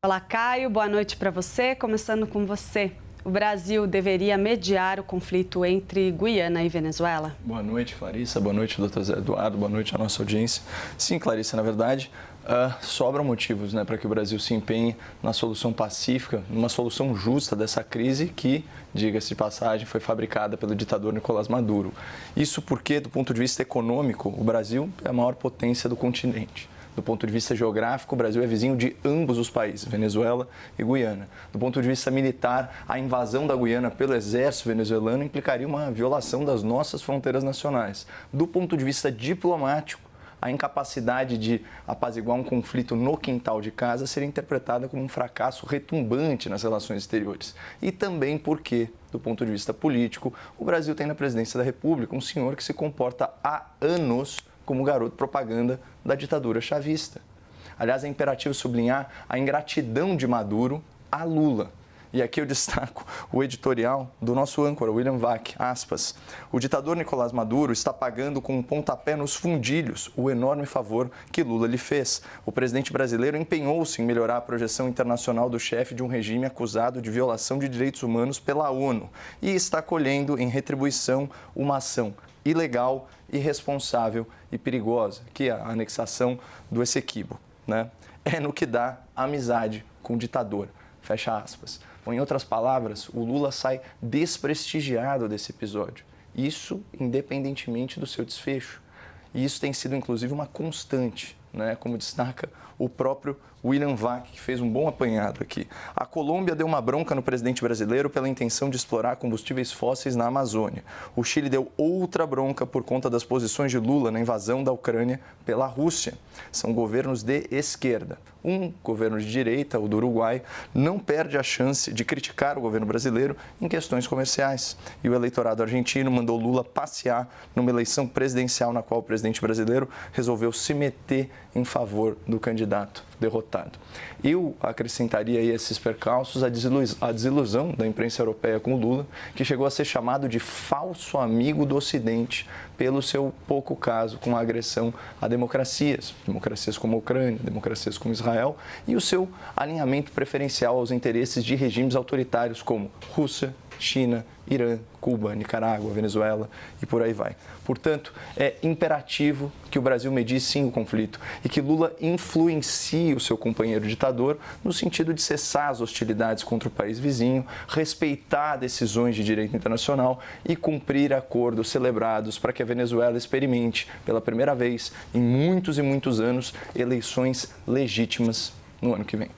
Olá, Caio. Boa noite para você. Começando com você. O Brasil deveria mediar o conflito entre Guiana e Venezuela? Boa noite, Clarissa. Boa noite, doutor Zé Eduardo. Boa noite à nossa audiência. Sim, Clarissa, na verdade, sobram motivos, para que o Brasil se empenhe na solução pacífica, numa solução justa dessa crise que, diga-se de passagem, foi fabricada pelo ditador Nicolás Maduro. Isso porque, do ponto de vista econômico, o Brasil é a maior potência do continente. Do ponto de vista geográfico, o Brasil é vizinho de ambos os países, Venezuela e Guiana. Do ponto de vista militar, a invasão da Guiana pelo exército venezuelano implicaria uma violação das nossas fronteiras nacionais. Do ponto de vista diplomático, a incapacidade de apaziguar um conflito no quintal de casa seria interpretada como um fracasso retumbante nas relações exteriores. E também porque, do ponto de vista político, o Brasil tem na presidência da República um senhor que se comporta há anos como garoto propaganda da ditadura chavista. Aliás, é imperativo sublinhar a ingratidão de Maduro a Lula. E aqui eu destaco o editorial do nosso âncora, William Vac, aspas. O ditador Nicolás Maduro está pagando com um pontapé nos fundilhos o enorme favor que Lula lhe fez. O presidente brasileiro empenhou-se em melhorar a projeção internacional do chefe de um regime acusado de violação de direitos humanos pela ONU e está colhendo em retribuição uma ação ilegal, irresponsável e perigosa, que é a anexação do Essequibo, É no que dá amizade com o ditador, fecha aspas. Ou, em outras palavras, o Lula sai desprestigiado desse episódio. Isso independentemente do seu desfecho. E isso tem sido, inclusive, uma constante, como destaca o próprio William Vac, que fez um bom apanhado aqui. A Colômbia deu uma bronca no presidente brasileiro pela intenção de explorar combustíveis fósseis na Amazônia. O Chile deu outra bronca por conta das posições de Lula na invasão da Ucrânia pela Rússia. São governos de esquerda. Um governo de direita, o do Uruguai, não perde a chance de criticar o governo brasileiro em questões comerciais. E o eleitorado argentino mandou Lula passear numa eleição presidencial na qual o presidente brasileiro resolveu se meter em favor do candidato derrotado. Eu acrescentaria aí esses percalços a desilusão da imprensa europeia com o Lula, que chegou a ser chamado de falso amigo do Ocidente pelo seu pouco caso com a agressão a democracias como a Ucrânia, democracias como Israel, e o seu alinhamento preferencial aos interesses de regimes autoritários como Rússia, China, Irã, Cuba, Nicarágua, Venezuela e por aí vai. Portanto, é imperativo que o Brasil medie sim o conflito e que Lula influencie o seu companheiro ditador no sentido de cessar as hostilidades contra o país vizinho, respeitar decisões de direito internacional e cumprir acordos celebrados para que a Venezuela experimente, pela primeira vez em muitos e muitos anos, eleições legítimas no ano que vem.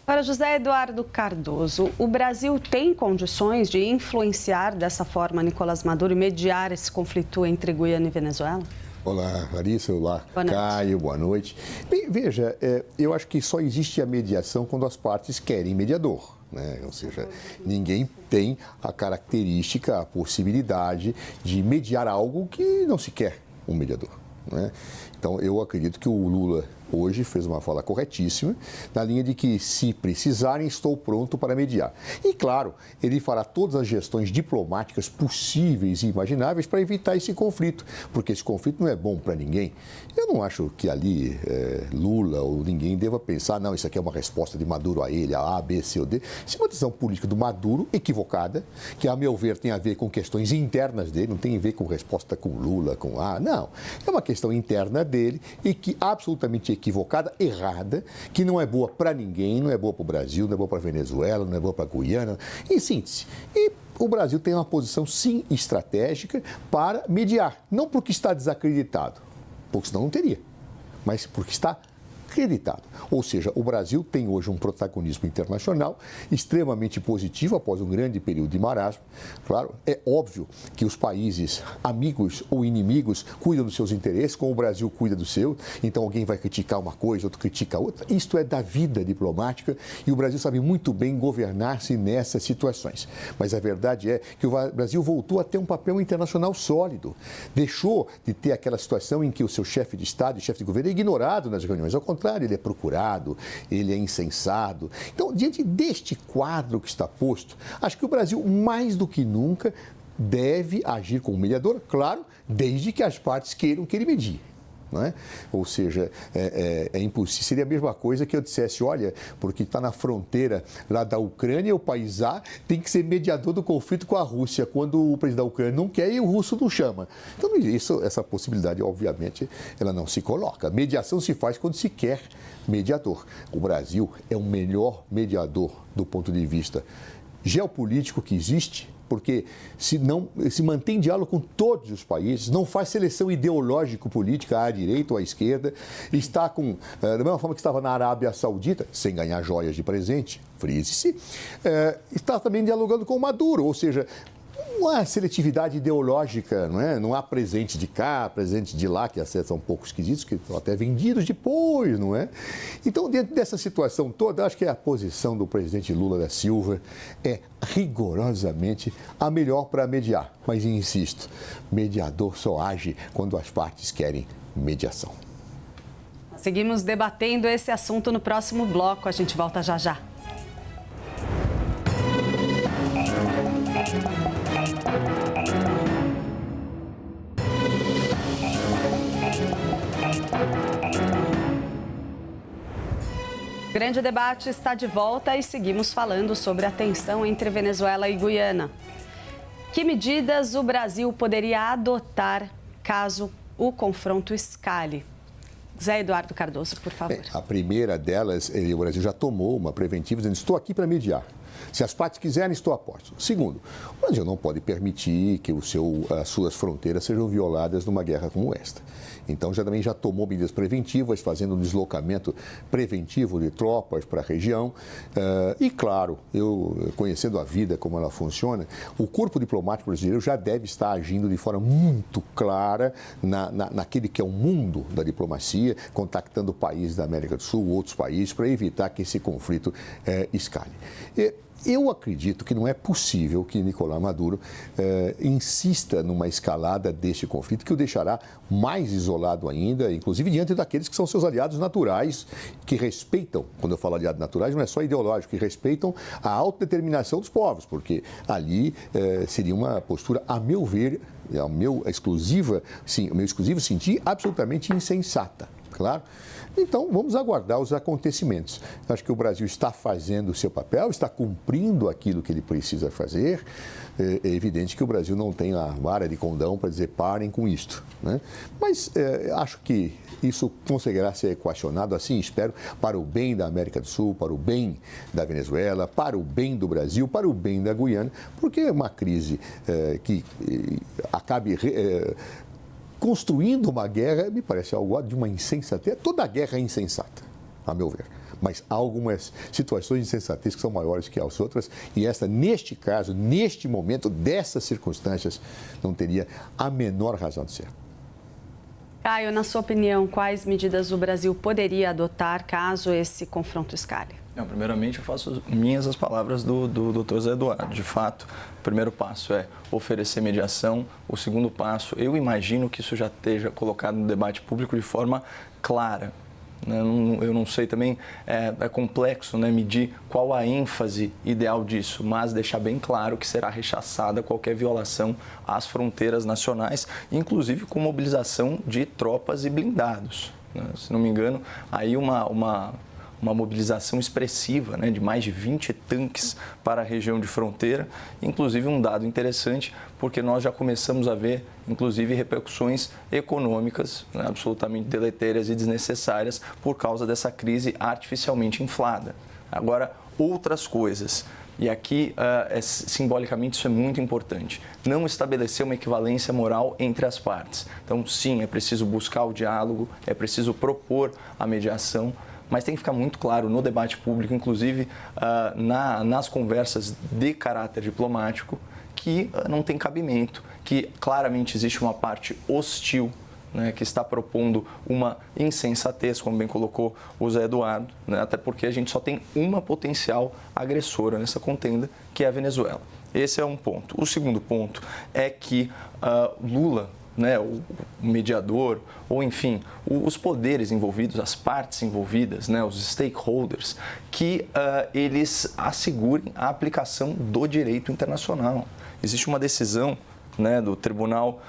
Para José Eduardo Cardoso, o Brasil tem condições de influenciar dessa forma Nicolás Maduro e mediar esse conflito entre Guiana e Venezuela? Olá, Larissa. Olá, Caio. Boa noite. Bem, veja, eu acho que só existe a mediação quando as partes querem mediador. Ou seja, ninguém tem a característica, a possibilidade de mediar algo que não se quer um mediador. Então, eu acredito que o Lula hoje fez uma fala corretíssima, na linha de que, se precisarem, estou pronto para mediar. E, claro, ele fará todas as gestões diplomáticas possíveis e imagináveis para evitar esse conflito, porque esse conflito não é bom para ninguém. Eu não acho que ali Lula ou ninguém deva pensar, não, isso aqui é uma resposta de Maduro a ele, a B, C ou D. Isso é uma decisão política do Maduro, equivocada, que, a meu ver, tem a ver com questões internas dele, não tem a ver com resposta com Lula, com A, não. É uma questão interna dele e que absolutamente equivocada, errada, que não é boa para ninguém, não é boa para o Brasil, não é boa para a Venezuela, não é boa para a Guiana, em síntese. E o Brasil tem uma posição, sim, estratégica para mediar, não porque está desacreditado, porque senão não teria, mas porque está acreditado. Ou seja, o Brasil tem hoje um protagonismo internacional extremamente positivo após um grande período de marasmo. Claro, é óbvio que os países amigos ou inimigos cuidam dos seus interesses, como o Brasil cuida do seu, então alguém vai criticar uma coisa, outro critica outra. Isto é da vida diplomática e o Brasil sabe muito bem governar-se nessas situações. Mas a verdade é que o Brasil voltou a ter um papel internacional sólido. Deixou de ter aquela situação em que o seu chefe de Estado e chefe de governo é ignorado nas reuniões. Ao contrário, ele é procurado, ele é incensado. Então, diante deste quadro que está posto, acho que o Brasil, mais do que nunca, deve agir como mediador, claro, desde que as partes queiram que ele medie. Não é? Ou seja, é impossível. Seria a mesma coisa que eu dissesse, olha, porque está na fronteira lá da Ucrânia, o país A tem que ser mediador do conflito com a Rússia, quando o presidente da Ucrânia não quer e o russo não chama. Então, essa possibilidade, obviamente, ela não se coloca. Mediação se faz quando se quer mediador. O Brasil é o melhor mediador do ponto de vista geopolítico que existe, porque se mantém diálogo com todos os países, não faz seleção ideológico-política à direita ou à esquerda, está da mesma forma que estava na Arábia Saudita, sem ganhar joias de presente, frise-se, está também dialogando com o Maduro, ou seja, não há seletividade ideológica, não é? Não há presente de cá, presente de lá, que são um pouco esquisitos, que são até vendidos depois, não é? Então, dentro dessa situação toda, acho que a posição do presidente Lula da Silva é rigorosamente a melhor para mediar. Mas, insisto, mediador só age quando as partes querem mediação. Seguimos debatendo esse assunto no próximo bloco. A gente volta já já. O grande debate está de volta e seguimos falando sobre a tensão entre Venezuela e Guiana. Que medidas o Brasil poderia adotar caso o confronto escale? Zé Eduardo Cardoso, por favor. A primeira delas, o Brasil já tomou uma preventiva dizendo, estou aqui para mediar. Se as partes quiserem, estou a postos. Segundo, o Brasil não pode permitir que as suas fronteiras sejam violadas numa guerra como esta. Então, também já tomou medidas preventivas, fazendo um deslocamento preventivo de tropas para a região. E, claro, eu conhecendo a vida, como ela funciona, o corpo diplomático brasileiro já deve estar agindo de forma muito clara naquele que é o mundo da diplomacia, contactando países da América do Sul, outros países, para evitar que esse conflito escale. Eu acredito que não é possível que Nicolás Maduro insista numa escalada deste conflito, que o deixará mais isolado ainda, inclusive diante daqueles que são seus aliados naturais, que respeitam, quando eu falo aliados naturais, não é só ideológico, que respeitam a autodeterminação dos povos, porque ali seria uma postura, a meu ver, o meu exclusivo sentir, absolutamente insensata. Claro. Então, vamos aguardar os acontecimentos. Acho que o Brasil está fazendo o seu papel, está cumprindo aquilo que ele precisa fazer. É evidente que o Brasil não tem a vara de condão para dizer parem com isto, né? Mas acho que isso conseguirá ser equacionado, assim espero, para o bem da América do Sul, para o bem da Venezuela, para o bem do Brasil, para o bem da Guiana, porque é uma crise que acabe construindo uma guerra, me parece algo de uma insensatez. Toda guerra é insensata, a meu ver. Mas há algumas situações de insensatez que são maiores que as outras. E esta, neste caso, neste momento, dessas circunstâncias, não teria a menor razão de ser. Caio, na sua opinião, quais medidas o Brasil poderia adotar caso esse confronto escale? Primeiramente, eu faço minhas as palavras do Dr. Zé Eduardo. De fato, o primeiro passo é oferecer mediação. O segundo passo, eu imagino que isso já esteja colocado no debate público de forma clara. Eu não sei também, é complexo, né, medir qual a ênfase ideal disso, mas deixar bem claro que será rechaçada qualquer violação às fronteiras nacionais, inclusive com mobilização de tropas e blindados, né? Se não me engano, aí uma mobilização expressiva, né, de mais de 20 tanques para a região de fronteira. Inclusive, um dado interessante, porque nós já começamos a ver, inclusive, repercussões econômicas, né, absolutamente deletérias e desnecessárias por causa dessa crise artificialmente inflada. Agora, outras coisas. E aqui, simbolicamente, isso é muito importante. Não estabelecer uma equivalência moral entre as partes. Então, sim, é preciso buscar o diálogo, é preciso propor a mediação, mas tem que ficar muito claro no debate público, inclusive nas conversas de caráter diplomático, que não tem cabimento, que claramente existe uma parte hostil, né, que está propondo uma insensatez, como bem colocou o Zé Eduardo, né, até porque a gente só tem uma potencial agressora nessa contenda, que é a Venezuela. Esse é um ponto. O segundo ponto é que Lula, né, o mediador, ou enfim, os poderes envolvidos, as partes envolvidas, né, os stakeholders, que eles assegurem a aplicação do direito internacional. Existe uma decisão, né, do Tribunal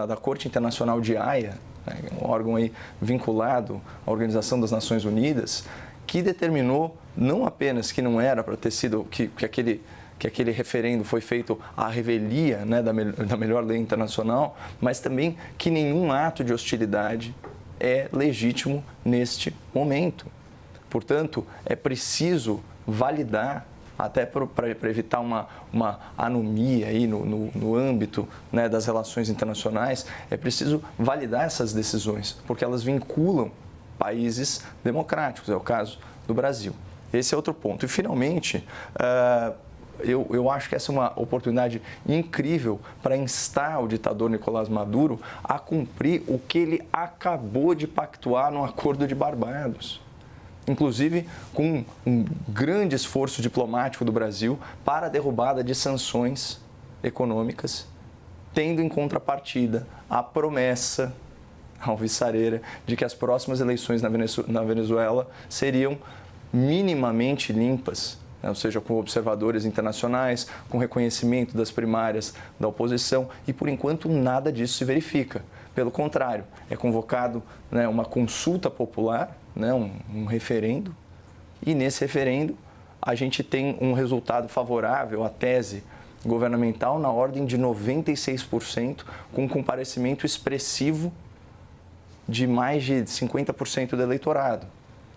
da Corte Internacional de Haia, um órgão aí vinculado à Organização das Nações Unidas, que determinou não apenas que não era para ter sido, que aquele referendo foi feito à revelia, né, da melhor lei internacional, mas também que nenhum ato de hostilidade é legítimo neste momento. Portanto, é preciso validar, até para evitar uma anomia aí no âmbito, né, das relações internacionais, é preciso validar essas decisões, porque elas vinculam países democráticos, é o caso do Brasil. Esse é outro ponto. E, finalmente, eu acho que essa é uma oportunidade incrível para instar o ditador Nicolás Maduro a cumprir o que ele acabou de pactuar no Acordo de Barbados. Inclusive com um grande esforço diplomático do Brasil para a derrubada de sanções econômicas, tendo em contrapartida a promessa alvissareira de que as próximas eleições na Venezuela seriam minimamente limpas, né? Ou seja, com observadores internacionais, com reconhecimento das primárias da oposição, e por enquanto nada disso se verifica. Pelo contrário, é convocado, né, uma consulta popular, né, um referendo, e nesse referendo a gente tem um resultado favorável à tese governamental na ordem de 96%, com um comparecimento expressivo de mais de 50% do eleitorado,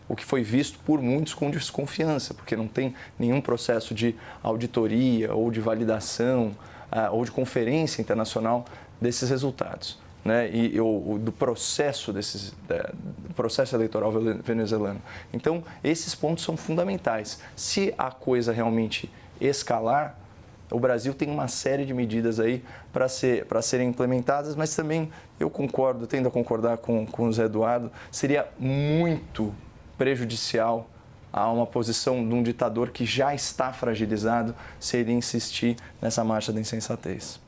o que foi visto por muitos com desconfiança, porque não tem nenhum processo de auditoria ou de validação ou de conferência internacional desses resultados, né, do processo do processo eleitoral venezuelano. Então, esses pontos são fundamentais. Se a coisa realmente escalar, o Brasil tem uma série de medidas aí para serem implementadas, mas também eu concordo, tendo a concordar com o Zé Eduardo, seria muito prejudicial a uma posição de um ditador que já está fragilizado se ele insistir nessa marcha da insensatez.